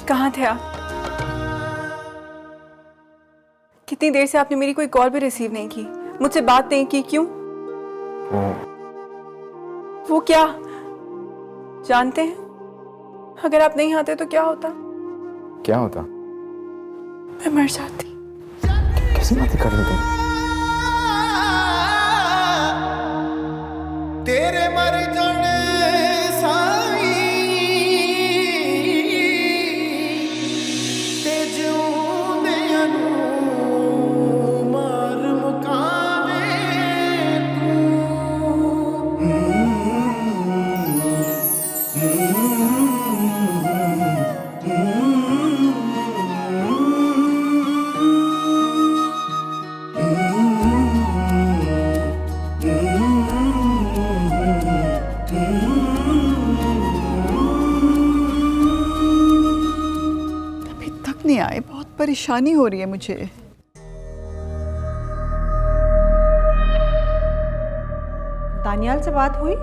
कहाँ थे आप? कितनी देर से आपने मेरी कोई कॉल भी रिसीव नहीं की, मुझसे बात नहीं की, क्यों? वो क्या जानते हैं? अगर आप नहीं आते तो क्या होता? क्या होता? मैं मर जाती। कैसी बातें कर रही तुम? तेरे मर जाने साई ते जिउंदियां नूं मार मुकावे अभी तक नहीं आए, बहुत परेशानी हो रही है मुझे। दानियाल से बात हुई?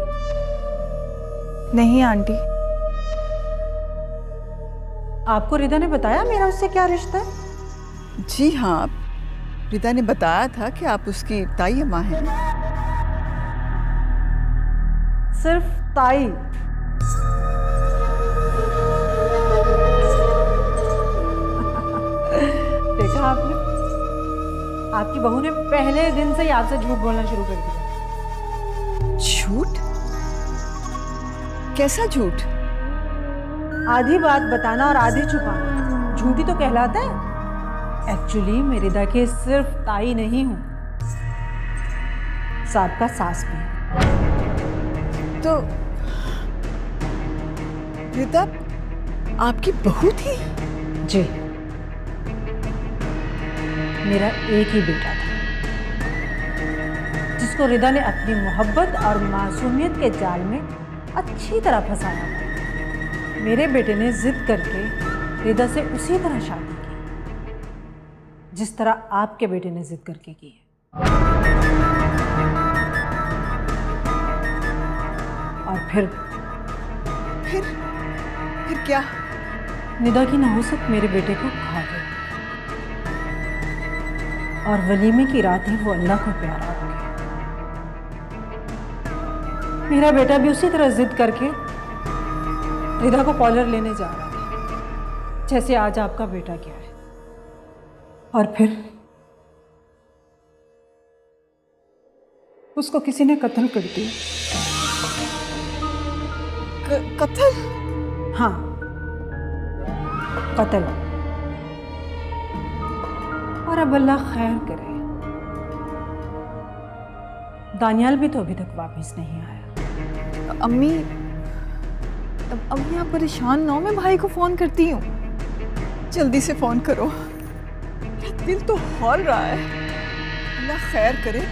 नहीं आंटी। आपको रिदा ने बताया मेरा उससे क्या रिश्ता है? जी हाँ, रिदा ने बताया था कि आप उसकी ताई अम्मा हैं। सिर्फ ताई? देखा आपने, आपकी बहू ने पहले दिन से ही आपसे झूठ बोलना शुरू कर दिया। झूठ? कैसा झूठ? आधी बात बताना और आधी छुपाना झूठी तो कहलाता है। एक्चुअली मैं रिदा के सिर्फ ताई नहीं हूं, साहब का सास भी। तो रिदा आपकी बहू थी? जी, मेरा एक ही बेटा था जिसको रिदा ने अपनी मोहब्बत और मासूमियत के जाल में अच्छी तरह फंसाया था। मेरे बेटे ने जिद करके रिदा से उसी तरह शादी की जिस तरह आपके बेटे ने जिद करके की है। और फिर क्या? निदा की नहुसत मेरे बेटे को खा गई और वलीमे की रात ही वो अल्लाह को प्यारा हो गया। मेरा बेटा भी उसी तरह जिद करके रिदा को कॉलर लेने जा रहा था जैसे आज आपका बेटा गया है। और फिर उसको किसी ने कत्ल कर दिया। कत्ल? हाँ, कत्ल। और अब अल्लाह खैर करे, दानियाल भी तो अभी तक वापस नहीं आया। अम्मी, अम्मी आप परेशान ना हो, मैं भाई को फोन करती हूँ। जल्दी से फोन करो, मेरा दिल तो हौल रहा है। अल्लाह खैर करे,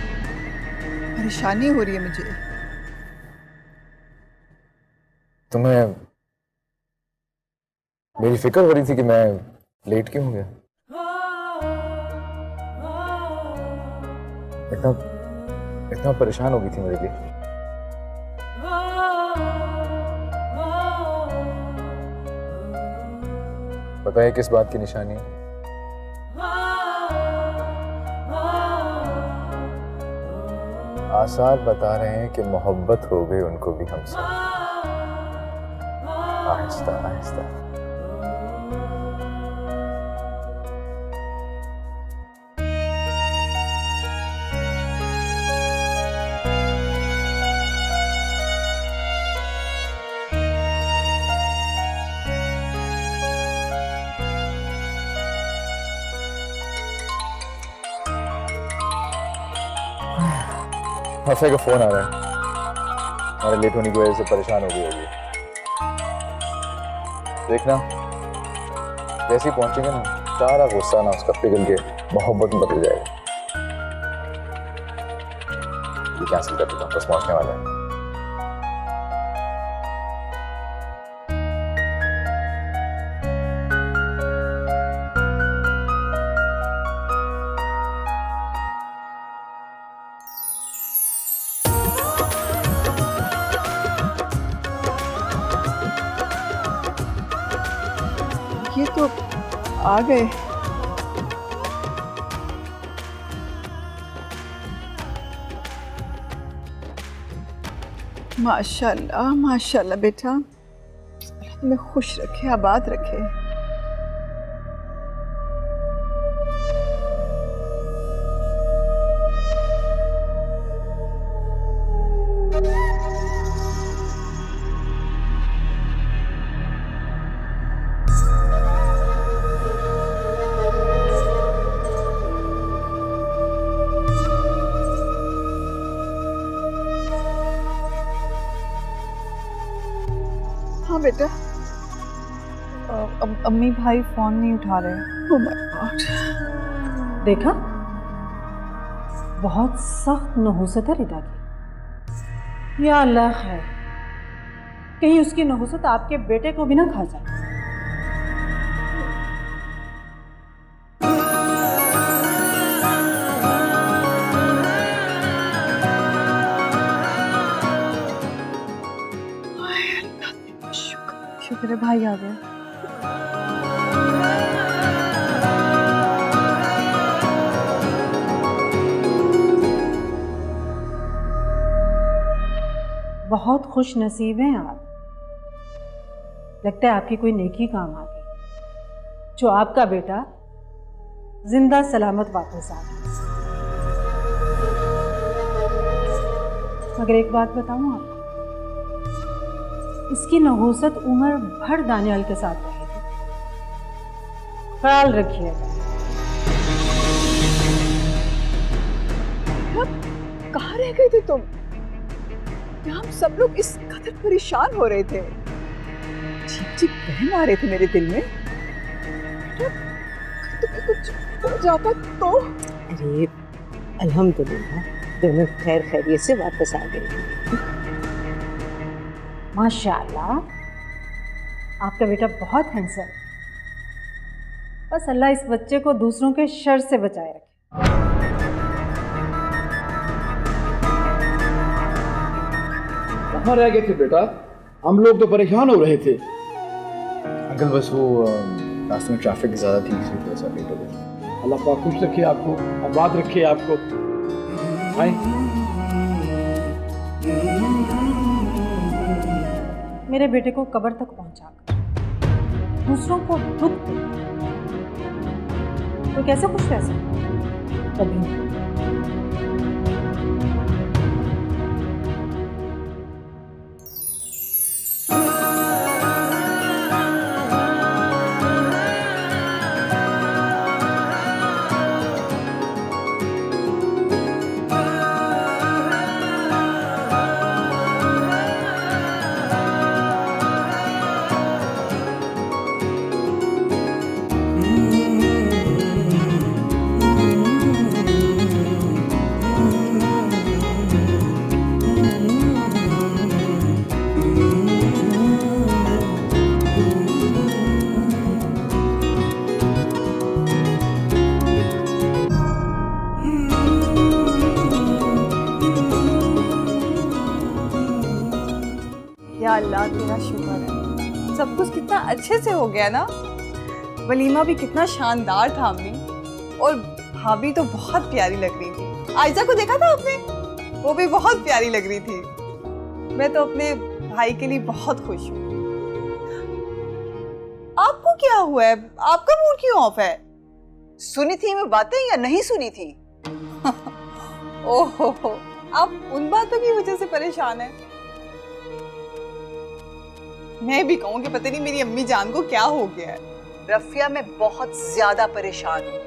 परेशानी हो रही है मुझे। तुम्हें मेरी फिक्र हो रही थी कि मैं लेट क्यों हो गया? इतना परेशान हो गई थी मेरे लिए। बताइए किस बात की निशानी है? आसार बता रहे हैं कि मोहब्बत हो गई उनको भी हमसे। आहिस्ता आहिस्ता। हफ्ते का फोन आ रहा है, हमारे लेट होने की वजह से परेशान हो गई होगी। देखना जैसे ही पहुंचेंगे ना, सारा गुस्सा ना उसका पिघल के मोहब्बत में बदल जाएगा। ये कैंसिल कर देता हूँ, बस पहुंचने वाला है। ये तो आ गए। माशाल्लाह माशाल्लाह बेटा, अल्लाह तुम्हें खुश रखे, आबाद रखे। हाँ बेटा। अम्मी भाई फोन नहीं उठा रहे। Oh my God. देखा, बहुत सख्त नहुसत है रिदा की। या अल्लाह खैर, कहीं उसकी नहुसत आपके बेटे को भी ना खा जाए। शुक्र है भाई आ गए। बहुत खुश नसीब हैं आप। लगता है आपकी कोई नेकी काम आ गई, जो आपका बेटा जिंदा सलामत वापस आ गया। मगर एक बात बताऊं आपको, इसकी नहुसत उम्र भर दानियाल के साथ रहेगी, ख्याल रखिएगा। कहाँ रह गए थे तुम? हम सब लोग इस कदर परेशान हो रहे थे, ठीक ठीक बहन आ रहे थे मेरे दिल में। तुम्हें कुछ हो जाता तो? अरे अल्हम्दुलिल्लाह, दोनों खैर खैरियत से वापस आ गए। माशाल्लाह, आपका बेटा बहुत हैंडसम। बस अल्लाह इस बच्चे को दूसरों के शर से बचाए रखे। कहाँ रह गए थे बेटा? हम लोग तो परेशान हो रहे थे। अंकल बस वो रास्ते में ट्रैफिक ज़्यादा थी, इसी वजह से लेट हो गए। अल्लाह पाक खुश रखे आपको, आबाद रखे आपको। आए मेरे बेटे को कब्र तक पहुंचाकर दूसरों को दुख देना तो कैसे खुश रह सकता है? कभी नहीं। या अल्लाह तेरा शुक्र है, सब कुछ कितना अच्छे से हो गया ना। वलीमा भी कितना शानदार था अम्मी, और भाभी तो बहुत प्यारी लग रही थी। आयजा को देखा था आपने? वो भी बहुत प्यारी लग रही थी। मैं तो अपने भाई के लिए बहुत खुश हूँ। आपको क्या हुआ है? आपका मूड क्यों ऑफ है? सुनी थी मैं बातें या नहीं सुनी थी? ओहो, आप उन बातों की वजह से परेशान हैं। मैं भी कहूँ कि पता नहीं मेरी अम्मी जान को क्या हो गया है। रफिया, मैं बहुत ज्यादा परेशान हूँ।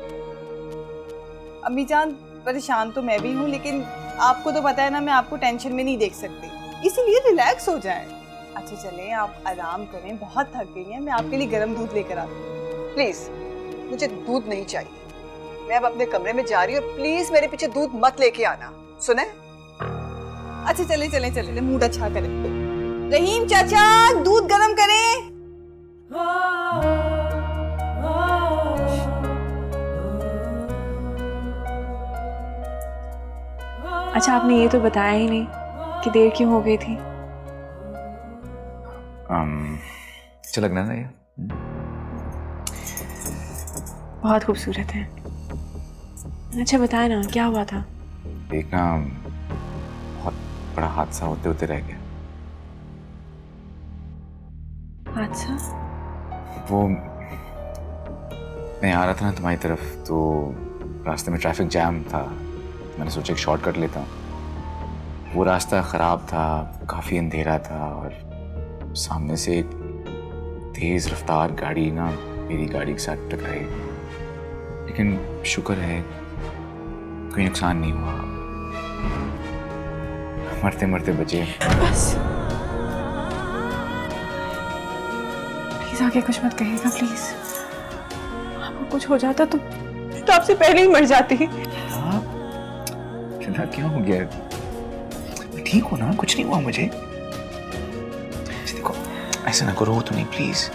अम्मी जान, परेशान तो मैं भी हूँ, लेकिन आपको तो पता है ना, मैं आपको टेंशन में नहीं देख सकती, इसीलिए रिलैक्स हो जाएं। अच्छा चलें, आप आराम करें, बहुत थक गई हैं। मैं आपके लिए गर्म दूध लेकर आती हूँ। प्लीज, मुझे दूध नहीं चाहिए। मैं अब अपने कमरे में जा रही हूँ, प्लीज मेरे पीछे दूध मत लेके आना, सुने? अच्छा चले चले चले, मूड अच्छा करें। रहीम चाचा, दूध गरम करें। अच्छा, आपने ये तो बताया ही नहीं कि देर क्यों हो गई थी। अच्छा लगना ना ये? बहुत खूबसूरत हैं। अच्छा बताए ना, क्या हुआ था? एक ना बहुत बड़ा हादसा होते होते रह गया। हादसा? वो मैं आ रहा था ना तुम्हारी तरफ, तो रास्ते में ट्रैफिक जैम था। मैंने सोचा एक शॉर्टकट लेता हूँ। वो रास्ता ख़राब था, काफ़ी अंधेरा था और सामने से एक तेज़ रफ्तार गाड़ी ना मेरी गाड़ी के साथ टकराई। लेकिन शुक्र है कोई नुकसान नहीं हुआ, मरते मरते बचे। बस प्लीज आगे कुछ मत कहिएगा प्लीज। आपको कुछ हो जाता तो आपसे पहले ही मर जाती। चिंता क्या हो गया? ठीक हो ना? कुछ नहीं हुआ मुझे। देखो ऐसा ना करो तो नहीं, प्लीज।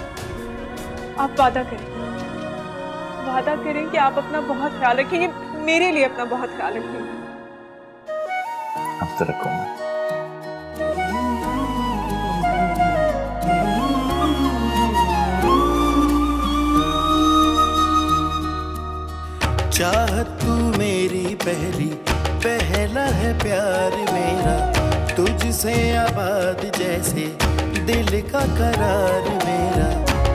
आप वादा करें कि आप अपना बहुत ख्याल रखेंगे, मेरे लिए अपना बहुत ख्याल रखेंगे। अब तो रखूंगा। चाहत तू मेरी पहला है प्यार मेरा, तुझसे आबाद जैसे दिल का करार मेरा,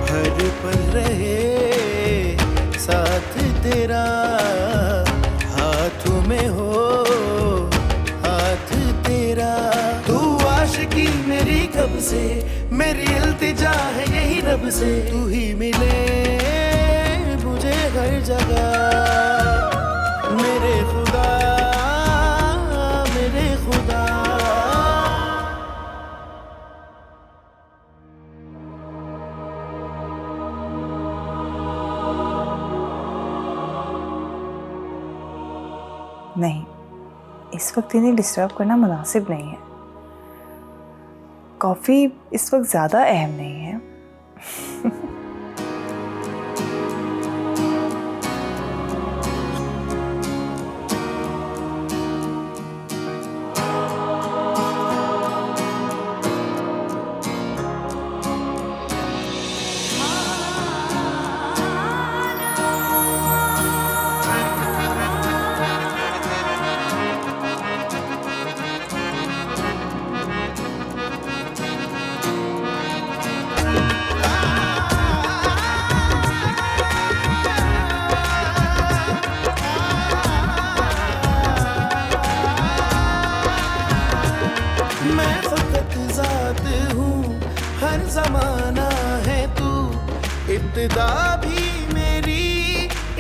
हर पल रहे साथ तेरा, हाथों में हो हाथ तेरा। तू आशिकी मेरी कब से, मेरी इल्तिजा है यही रब से, तू ही मिले मुझे हर जगह। मेरे खुदा मेरे खुदा। नहीं, इस वक्त इन्हें डिस्टर्ब करना मुनासिब नहीं है। कॉफ़ी इस वक्त ज़्यादा अहम नहीं है। मैं फकत ज़ात हूँ, हर ज़माना है तू, इब्तिदा भी मेरी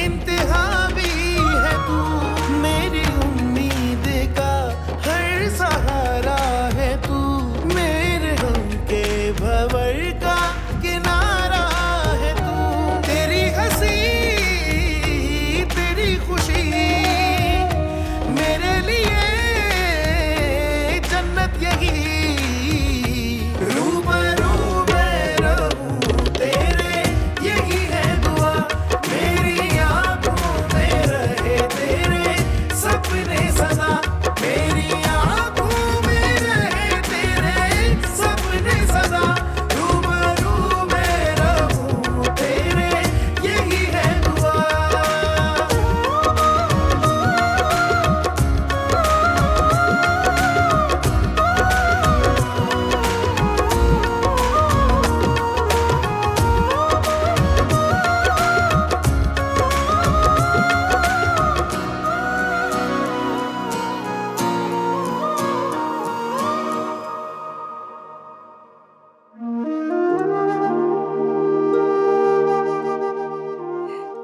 इंतहा भी है तू, मेरी उम्मीद का हर सहारा है तू, मेरे गम के भंवर का किनारा है तू, तेरी हंसी तेरी खुशी मेरे लिए जन्नत यही, रूबरू मैं रहूं तेरे यही है दुआ, मेरी आंखों में रहे तेरे सपने सदा, मेरी आंखों में रहे तेरे सपने सदा, रूबरू मैं रहूं तेरे यही है दुआ।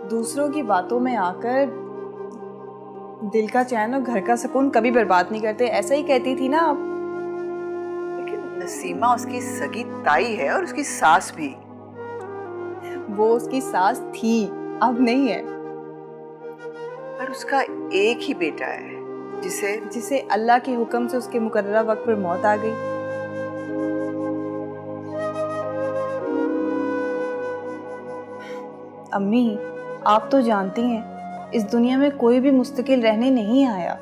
दूसरों की बातों में आकर दिल का चैन और घर का सुकून कभी बर्बाद नहीं करते, ऐसा ही कहती थी ना आप। लेकिन नसीमा उसकी सगी ताई है और उसकी सास भी। वो उसकी सास थी, अब नहीं है। पर उसका एक ही बेटा है जिसे अल्लाह के हुक्म से उसके मुकर्ररा वक्त पर मौत आ गई। अम्मी, आप तो जानती हैं इस दुनिया में कोई भी मुस्तकिल रहने नहीं आया।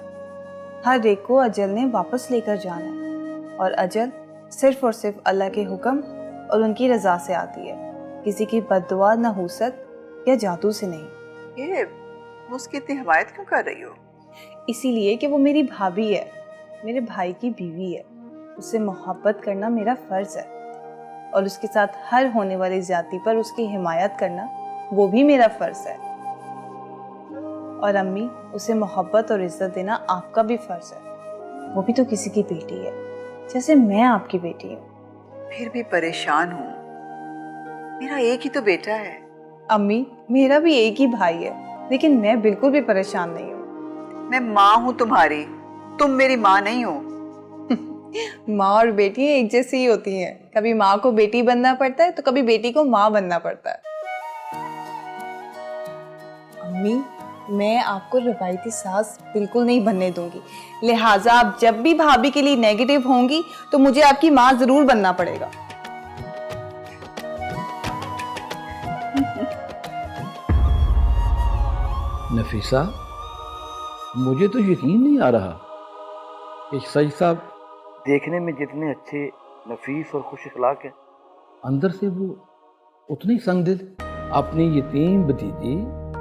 हर एक को अजल ने वापस लेकर जाना है और अजल सिर्फ और सिर्फ अल्लाह के हुक्म और उनकी रज़ा से आती है, किसी की बद्दुआ, नहूसत या जादू से नहीं। ये तुम उसकी इतनी हिमायत क्यों कर रही हो? इसीलिए कि वो मेरी भाभी है, मेरे भाई की बीवी है। उससे मोहब्बत करना मेरा फर्ज है और उसके साथ हर होने वाली ज्यादती पर उसकी हिमायत करना वो भी मेरा फर्ज है। और अम्मी, उसे मोहब्बत और इज्जत देना आपका भी फर्ज है। वो भी तो किसी की बेटी है, जैसे मैं आपकी बेटी हूँ। फिर भी परेशान हूँ, मेरा एक ही तो बेटा है। अम्मी, मेरा भी एक ही भाई है, लेकिन मैं बिल्कुल भी परेशान नहीं हूँ। मैं माँ हूँ तुम्हारी, तुम मेरी माँ नहीं हो। माँ और बेटी एक जैसी ही होती हैं। कभी माँ को बेटी बनना पड़ता है तो कभी बेटी को माँ बनना पड़ता है। अम्मी, मैं आपको रवायती सास बिल्कुल नहीं बनने दूंगी, लिहाजा आप जब भी भाभी के लिए नेगेटिव होंगी तो मुझे आपकी माँ जरूर बनना पड़ेगा। नफीसा, मुझे तो यकीन नहीं आ रहा कि सईद साहब देखने में जितने अच्छे, नफीस और खुश अखलाक हैं, अंदर से वो उतने ही संगदिल। अपनी यतीम भतीजी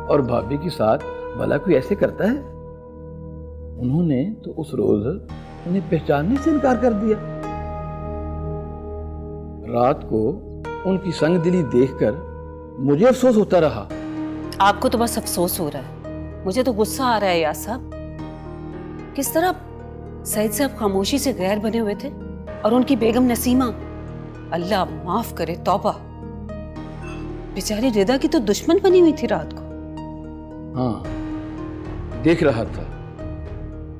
और भाभी के साथ भला कोई ऐसे करता है? उन्होंने तो उस रोज उन्हें पहचानने से इनकार कर दिया। रात को उनकी संगदिली देखकर मुझे अफसोस होता रहा। आपको तो बस अफसोस हो रहा है, मुझे तो गुस्सा आ रहा है यार साहब। किस तरह सईद साहब खामोशी से गैर बने हुए थे और उनकी बेगम नसीमा, अल्लाह माफ करे, तौबा, बेचारी रिदा की तो दुश्मन बनी हुई थी रात को। हाँ, देख रहा था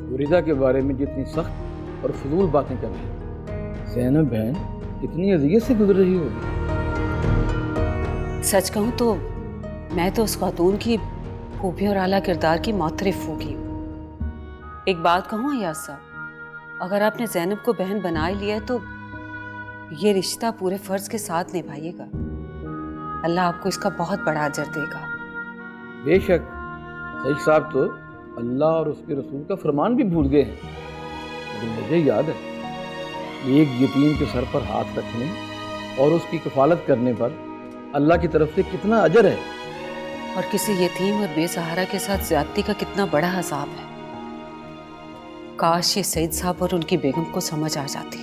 वो रिदा के बारे में जितनी सख्त और फजूल बातें कर रही, ज़ैनब बहन कितनी अज़ियत से गुजर रही होगी। सच कहूं तो मैं तो उस खातून की खूबी और आला किरदार की मोतरिफ होगी। एक बात कहूँ अय्याज साहब, अगर आपने ज़ैनब को बहन बना ही लिया है तो ये रिश्ता पूरे फर्ज के साथ निभाइएगा। अल्लाह आपको इसका बहुत बड़ा अजर देगा। बेशक सईद साहब तो अल्लाह और उसके रसूल का फरमान भी भूल गए हैं, लेकिन मुझे याद है एक यतीम के सर पर हाथ रखने और उसकी कफालत करने पर अल्लाह की तरफ से कितना अजर है, और किसी यतीम और बेसहारा के साथ ज्यादती का कितना बड़ा अज़ाब है। काश ये सईद साहब और उनकी बेगम को समझ आ जाती।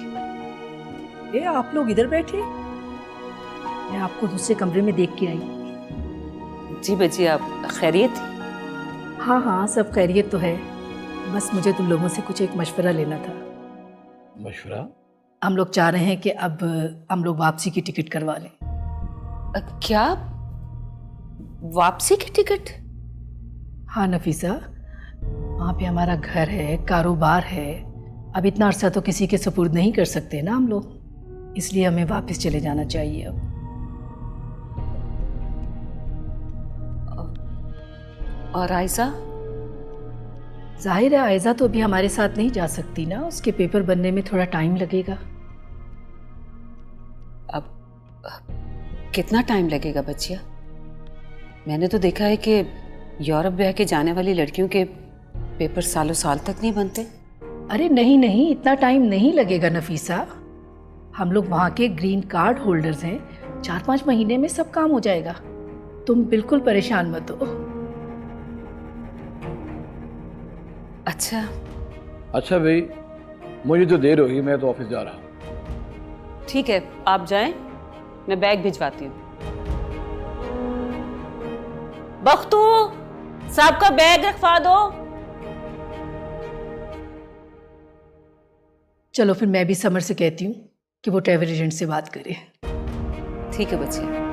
ये आप लोग इधर बैठे, मैं आपको दूसरे कमरे में देख के आई। जी बजी, आप खैरियत? हाँ हाँ, सब खैरियत तो है, बस मुझे तुम लोगों से कुछ एक मशवरा लेना था। मशवरा? हम लोग चाह रहे हैं कि अब हम लोग वापसी की टिकट करवा लें। क्या वापसी की टिकट? हाँ नफीसा, वहाँ पे हमारा घर है, कारोबार है, अब इतना अरसा तो किसी के सपुर्द नहीं कर सकते ना हम लोग, इसलिए हमें वापस चले जाना चाहिए अब। और आयजा? जाहिर है आयजा तो अभी हमारे साथ नहीं जा सकती ना, उसके पेपर बनने में थोड़ा टाइम लगेगा। अब कितना टाइम लगेगा बच्चिया? मैंने तो देखा है कि यूरोप ब्याह के जाने वाली लड़कियों के पेपर सालों साल तक नहीं बनते। अरे नहीं नहीं, इतना टाइम नहीं लगेगा नफीसा, हम लोग वहाँ के ग्रीन कार्ड होल्डर्स हैं, 4-5 महीने में सब काम हो जाएगा, तुम बिल्कुल परेशान मत हो। अच्छा भाई, मुझे तो देर होगी, मैं तो ऑफिस जा रहा हूँ। ठीक है, आप जाएं, मैं बैग भिजवाती हूँ। बख्तू, साहब का बैग रखवा दो। चलो फिर मैं भी समर से कहती हूँ कि वो ट्रैवल एजेंट से बात करे। ठीक है बच्चे।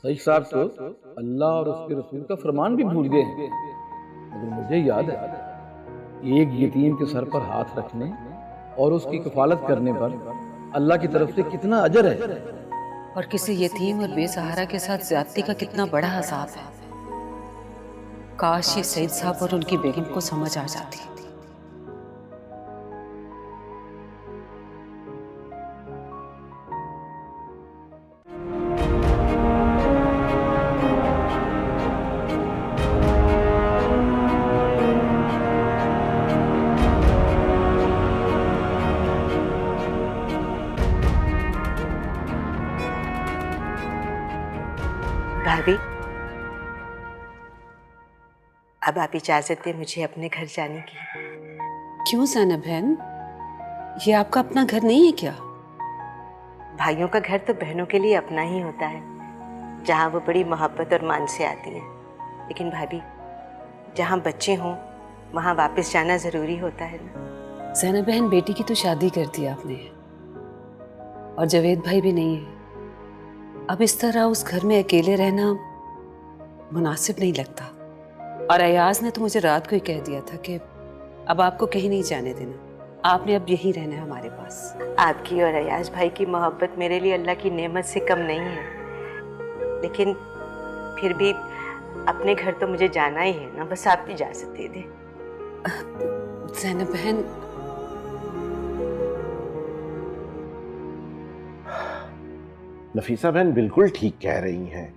सईद साहब तो अल्लाह और उसके रसूल का फरमान भी भूल गए हैं, मगर मुझे याद है एक यतीम के सर पर हाथ रखने और उसकी कफालत करने पर अल्लाह की तरफ से कितना अजर है, और किसी यतीम और बेसहारा के साथ ज्यादती का कितना बड़ा अज़ाब है। काश ये सईद साहब और उनकी बेगम को समझ आ जाती। अब आप इजाजत दें मुझे अपने घर जाने की। क्यों ज़ैनब बहन, ये आपका अपना घर नहीं है क्या? भाइयों का घर तो बहनों के लिए अपना ही होता है, जहाँ वो बड़ी मोहब्बत और मान से आती हैं। लेकिन भाभी, जहाँ बच्चे हों वहाँ वापस जाना ज़रूरी होता है ना। ज़ैनब बहन, बेटी की तो शादी कर दी आपने और जावेद भाई भी नहीं है। अब इस तरह उस घर में अकेले रहना मुनासिब नहीं लगता। और अयाज ने तो मुझे रात को ही कह दिया था कि अब आपको कहीं नहीं जाने देना, आपने अब यहीं रहना है हमारे पास। आपकी और अयाज भाई की मोहब्बत मेरे लिए अल्लाह की नेमत से कम नहीं है, लेकिन फिर भी अपने घर तो मुझे जाना ही है ना। बस आप इजाज़त दे दें। ज़ैनब बहन, नफीसा बहन बिल्कुल ठीक कह रही हैं,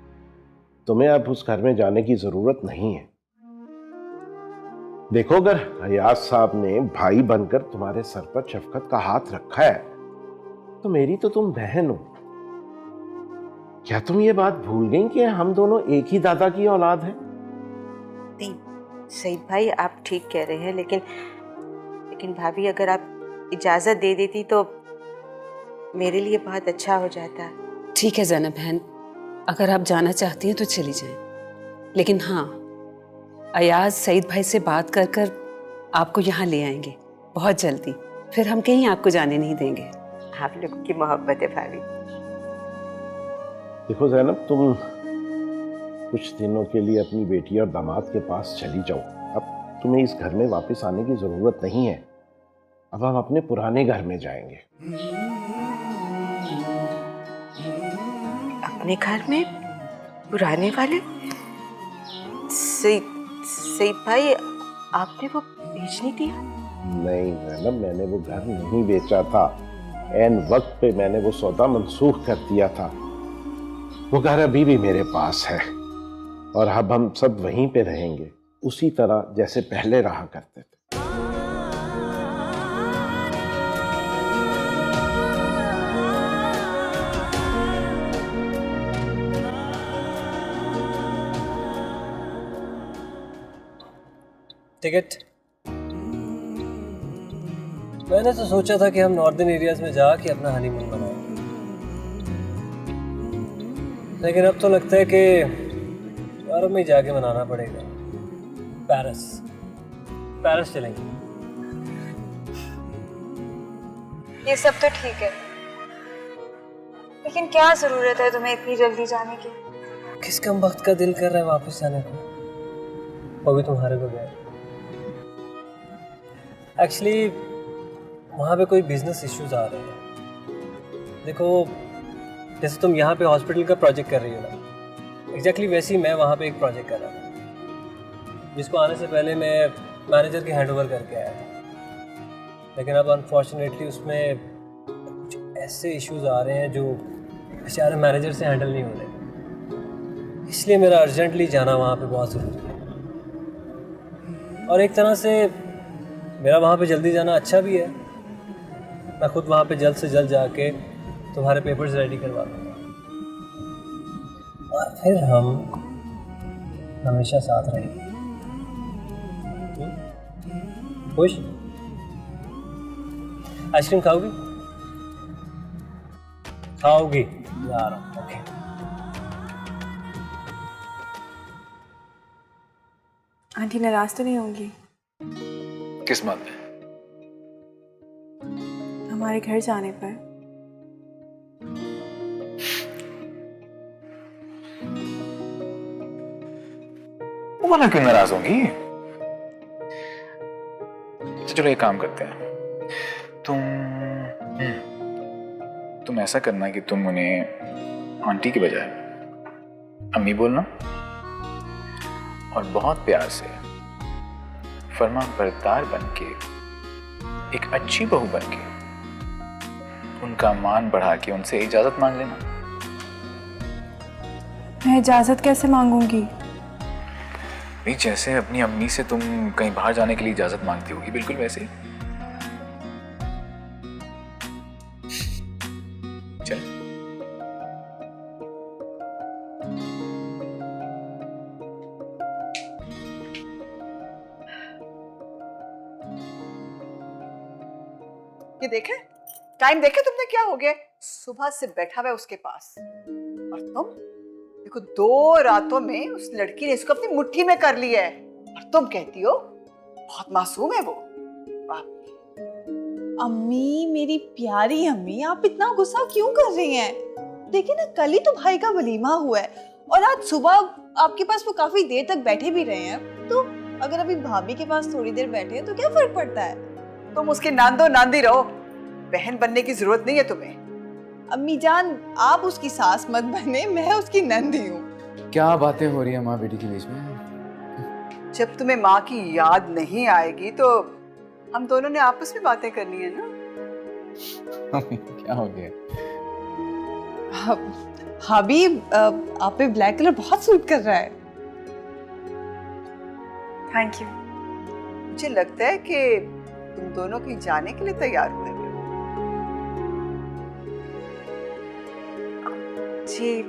तुम्हें अब उस घर में जाने की जरूरत नहीं है। देखो, अगर अयाज साहब ने भाई बनकर तुम्हारे सर पर शफकत का हाथ रखा है तो मेरी तो तुम बहन हो। क्या तुम ये बात भूल गई कि हम दोनों एक ही दादा की औलाद हैं? नहीं सईद भाई, आप ठीक कह रहे हैं, लेकिन भाभी अगर आप इजाज़त दे देती तो मेरे लिए बहुत अच्छा हो जाता। ठीक है ज़ैनब बहन, अगर आप जाना चाहती हैं तो चली जाएं, लेकिन हाँ, अयाज सईद भाई से बात कर कर आपको यहाँ ले आएंगे बहुत जल्दी, फिर हम कहीं आपको जाने नहीं देंगे। आप लोगों की मोहब्बत है भाभी। देखो ज़ैनब, तुम कुछ दिनों के लिए अपनी बेटी और दामाद के पास चली जाओ। अब तुम्हें इस घर में वापस आने की जरूरत नहीं है। अब हम अपने पुराने घर में जाएंगे। अपने घर में? पुराने वाले? सईद भाई, आपने वो बेच नहीं दिया? नहीं ज़ैनब, मैंने वो घर नहीं बेचा था। ऐन वक्त पे मैंने वो सौदा मंसूख कर दिया था। वो घर अभी भी मेरे पास है और अब हम सब वहीं पे रहेंगे, उसी तरह जैसे पहले रहा करते थे। टिकट? मैंने तो सोचा था कि हम नॉर्दर्न एरियाज में जाके अपना हनीमून मनाएं, लेकिन अब तो लगता है कि यूरोप में जाके मनाना पड़ेगा। पेरिस चलेंगे। ये सब तो ठीक है, लेकिन क्या जरूरत है तुम्हें इतनी जल्दी जाने की? किस कम वक्त का दिल कर रहा है वापस जाने को, वो भी तुम्हारे बगैर। एक्चुअली वहाँ पे कोई बिजनेस इश्यूज आ रहे हैं। देखो, जैसे तुम यहाँ पे हॉस्पिटल का प्रोजेक्ट कर रही हो ना, एग्जैक्टली वैसे ही मैं वहाँ पे एक प्रोजेक्ट कर रहा था, जिसको आने से पहले मैं मैनेजर के हैंड ओवर करके आया था। लेकिन अब अनफॉर्चुनेटली उसमें कुछ ऐसे इश्यूज आ रहे हैं जो बेचारे मैनेजर से हैंडल नहीं हो रहे, इसलिए मेरा अर्जेंटली जाना वहाँ पे बहुत ज़रूरी है। और एक तरह से मेरा वहाँ पे जल्दी जाना अच्छा भी है। मैं खुद वहाँ पे जल्द से जल्द जाके तुम्हारे पेपर्स रेडी करवा दूँगा और फिर हम हमेशा साथ रहेंगे। खुश? आइसक्रीम खाओगी? खाओगी? जा रहा हूँ। ओके। आंटी नाराज तो नहीं होंगी? किस बात पे? हमारे घर जाने पर। वो मना क्यों नाराज होंगी? चलो एक काम करते हैं, तुम ऐसा करना कि तुम उन्हें आंटी के बजाय अम्मी बोलना और बहुत प्यार से फर्मा बरदार बनके, एक अच्छी बहू बनके उनका मान बढ़ा के उनसे इजाजत मांग लेना। मैं इजाजत कैसे मांगूंगी? नहीं, जैसे अपनी अम्मी से तुम कहीं बाहर जाने के लिए इजाजत मांगती होगी, बिल्कुल वैसे। चल। ये देखे, टाइम देखे तुमने क्या हो गया? सुबह से बैठा हुआ है उसके पास, और तुम देखो 2 रातों में उस लड़की ने इसको अपनी मुट्ठी में कर लिया है, और तुम कहती हो बहुत मासूम है वो। वाह। अम्मी, मेरी प्यारी अम्मी, आप इतना गुस्सा क्यों कर रही हैं? देखिए ना, कल ही तो भाई का वलीमा हुआ है और आज सुबह आपके पास वो काफी देर तक बैठे भी रहे हैं, तो अगर अभी भाभी के पास थोड़ी देर बैठे हैं तो क्या फर्क पड़ता है? तुम उसकी नांदो नांदी रहो, बहन बनने की जरूरत नहीं है तुम्हें। अम्मी जान, आप उसकी सास मत बने, मैं उसकी नंदी हूँ। क्या बातें हो रही है माँ बेटी के बीच में? जब तुम्हें माँ की याद नहीं आएगी तो हम दोनों ने आपस में बातें करनी है ना। क्या हो गया? भाभी, आप पे ब्लैक कलर बहुत सूट कर रहा है। Thank you. मुझे लगता है कि तुम दोनों की जाने के लिए तैयार हुए हो। जी,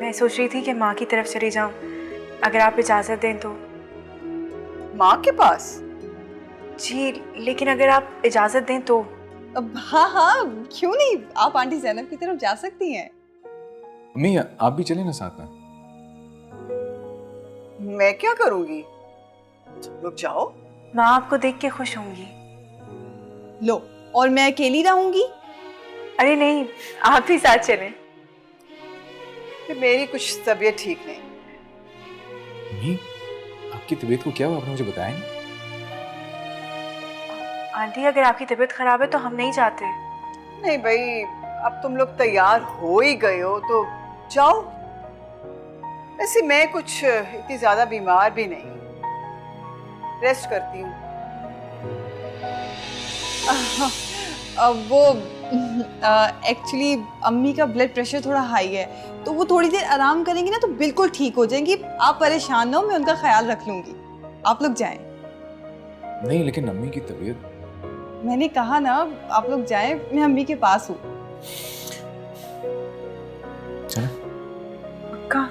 मैं सोच रही थी कि माँ की तरफ चली जाऊं, अगर आप इजाज़त दें तो। माँ के पास? जी, लेकिन अगर आप इजाज़त दें तो। हाँ हाँ, क्यों नहीं, आप आंटी ज़ैनब की तरफ जा सकती हैं। अम्मी, आप भी चले ना साथ में। मैं क्या करूंगी? लोग जाओ। माँ आपको देख के खुश होंगी। लो, और मैं अकेली रहूंगी? अरे नहीं, आप भी साथ चलें। कि मेरी कुछ तबीयत ठीक नहीं। अम्मी, आपकी तबीयत को क्या हुआ? आपने मुझे बताया नहीं। आंटी, अगर आपकी तबीयत खराब है तो हम नहीं जाते। नहीं भाई, अब तुम लोग तैयार हो ही गए हो तो जाओ। वैसे मैं कुछ इतनी ज्यादा बीमार भी नहीं, रेस्ट करती हूँ। वो एक्चुअली अम्मी का ब्लड प्रेशर थोड़ा हाई है, तो वो थोड़ी देर आराम करेंगी ना तो बिल्कुल ठीक हो जाएंगी। आप परेशान ना हो, मैं उनका ख्याल रख लूंगी। आप लोग जाएं। नहीं, लेकिन अम्मी की तबीयत। मैंने कहा ना, आप लोग जाएं, मैं अम्मी के पास हूँ। चलो। पक्का?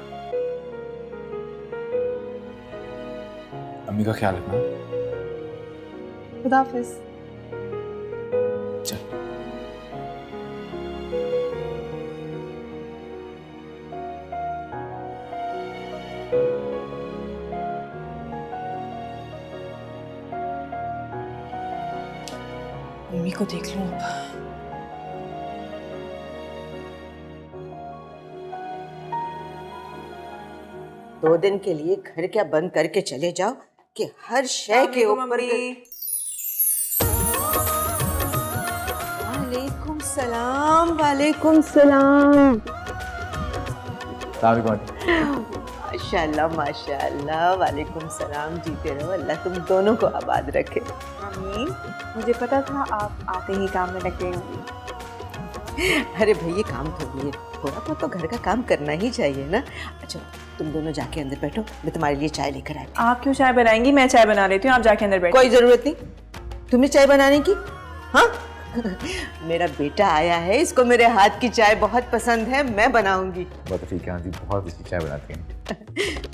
अम्मी का ख्याल रखना। खुदा हाफिज। चल। मम्मी को देख लूं अब। दो दिन के लिए घर क्या बंद करके चले जाओ कि हर शय के ऊपर। वालेकुम सलाम। वालेकुम सलाम। माशाल्लाह माशाल्लाह। वालेकुम सलाम। जीते रहो, अल्लाह तुम दोनों को आबाद रखे। मम्मी, मुझे पता था आप आते ही काम में लग गई होंगी। अरे भाई, ये काम थोड़ी है, थोड़ा बहुत तो घर का काम करना ही चाहिए ना। अच्छा, तुम दोनों जाके अंदर बैठो, मैं तुम्हारे लिए चाय लेकर आई। आप क्यों चाय बनाएंगी? मैं चाय बना लेती हूँ, आप जाके अंदर बैठो। कोई जरूरत नहीं तुम्हें चाय बनाने की। हाँ मेरा बेटा आया है, इसको मेरे हाथ की चाय बहुत पसंद है, मैं बनाऊंगी। बहुत ठीक है आंटी, बहुत अच्छी चाय बनाती हैं।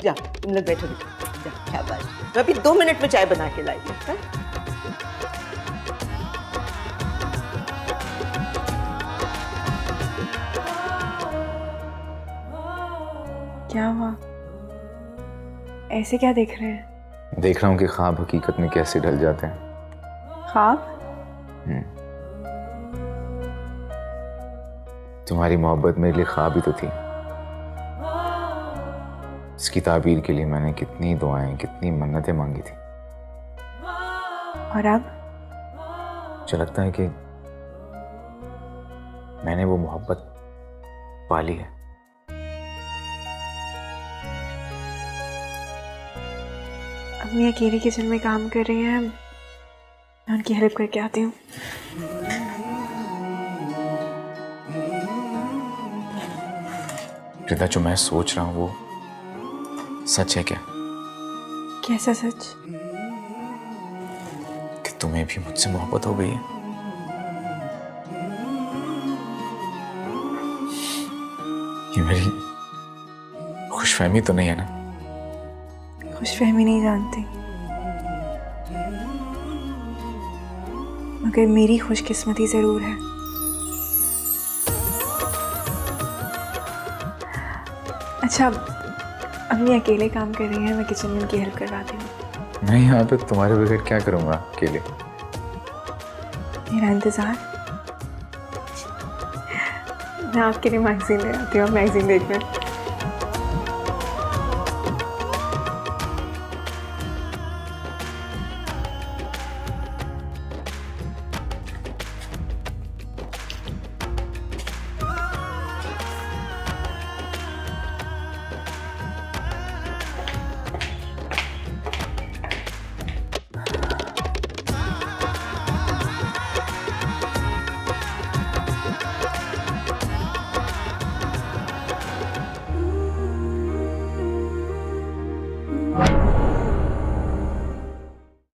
जा तुम लोग बैठो, जा, शाबाश। मैं अभी 2 मिनट में चाय बना के लाई हूँ। क्या हुआ? ऐसे क्या देख रहे हैं? देख रहा हूँ कि ख्वाब हकीकत में कैसे ढल जाते हैं। ख्वाब? तुम्हारी मोहब्बत मेरे लिए ख्वाब ही तो थी। इसकी ताबीर के लिए मैंने कितनी दुआएं, कितनी मन्नतें मांगी थी। और अब मुझे लगता है कि मैंने वो मोहब्बत पाली है। अम्मी अकेली किचन में काम कर रही हैं, मैं उनकी हेल्प करके आती हूँ। रिदा, जो मैं सोच रहा हूँ वो सच है क्या? कैसा सच? कि तुम्हें भी मुझसे मोहब्बत हो गई है? ये मेरी खुशफहमी तो नहीं है ना? खुशफहमी नहीं जानती, मगर मेरी खुशकिस्मती ज़रूर है। अच्छा, अम्मी अकेले काम कर रही हैं, मैं किचन में उनकी हेल्प करवाती हूँ। मैं यहाँ पे तुम्हारे बगैर क्या करूँगा अकेले? मेरा इंतज़ार। मैं आपके लिए मैगज़ीन ले आती हूँ, मैगज़ीन देखना।